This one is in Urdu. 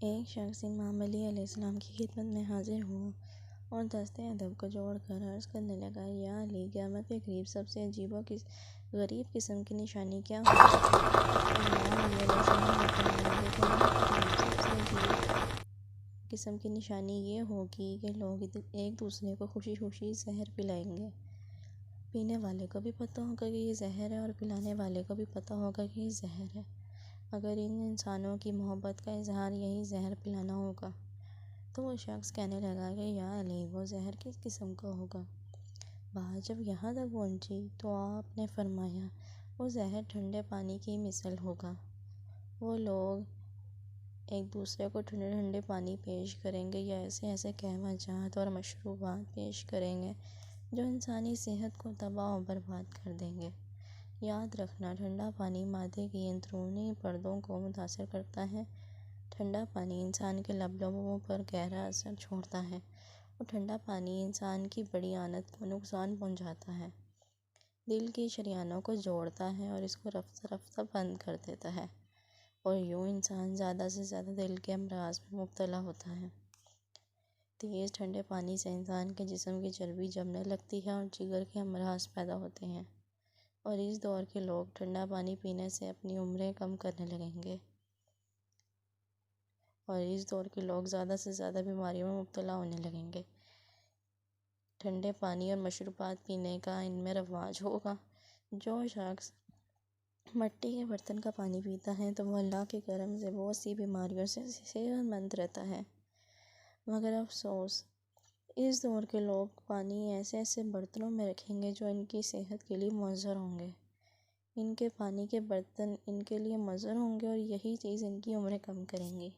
ایک شخص امام علی علیہ السلام کی خدمت میں حاضر ہوا اور دست ادب کو جوڑ کر عرض کرنے لگا، یا علی، قیامت کے قریب سب سے عجیب و غریب قسم کی نشانی کیا ہوگی؟ امام علی علیہ السلام نے فرمایا کہ قیامت کے قریب سب سے عجیب قسم کی نشانی یہ ہوگی کہ لوگ ایک دوسرے کو خوشی خوشی زہر پلائیں گے۔ پینے والے کو بھی پتہ ہوگا کہ یہ زہر ہے اور پلانے والے کو بھی پتہ ہوگا کہ یہ زہر ہے۔ اگر ان انسانوں کی محبت کا اظہار یہی زہر پلانا ہوگا تو وہ شخص کہنے لگا کہ یا علی، وہ زہر کس قسم کا ہوگا؟ بات جب یہاں تک پہنچی تو آپ نے فرمایا، وہ زہر ٹھنڈے پانی کی مثل ہوگا۔ وہ لوگ ایک دوسرے کو ٹھنڈے ٹھنڈے پانی پیش کریں گے یا ایسے ایسے قہوہ جات اور مشروبات پیش کریں گے جو انسانی صحت کو تباہ و برباد کر دیں گے۔ یاد رکھنا، ٹھنڈا پانی معدے کی اندرونی پردوں کو متاثر کرتا ہے۔ ٹھنڈا پانی انسان کے لب لبوں پر گہرا اثر چھوڑتا ہے اور ٹھنڈا پانی انسان کی بڑی آنت کو نقصان پہنچاتا ہے، دل کی شریانوں کو جوڑتا ہے اور اس کو رفتہ رفتہ بند کر دیتا ہے، اور یوں انسان زیادہ سے زیادہ دل کے امراض میں مبتلا ہوتا ہے۔ تیز ٹھنڈے پانی سے انسان کے جسم کی چربی جمنے لگتی ہے اور جگر کے امراض پیدا ہوتے ہیں، اور اس دور کے لوگ ٹھنڈا پانی پینے سے اپنی عمریں کم کرنے لگیں گے، اور اس دور کے لوگ زیادہ سے زیادہ بیماریوں میں مبتلا ہونے لگیں گے۔ ٹھنڈے پانی اور مشروبات پینے کا ان میں رواج ہوگا۔ جو شخص مٹی کے برتن کا پانی پیتا ہے تو وہ اللہ کے کرم سے بہت سی بیماریوں سے صحت مند رہتا ہے، مگر افسوس، اس دور کے لوگ پانی ایسے ایسے برتنوں میں رکھیں گے جو ان کی صحت کے لیے مضر ہوں گے۔ ان کے پانی کے برتن ان کے لیے مضر ہوں گے اور یہی چیز ان کی عمریں کم کریں گی۔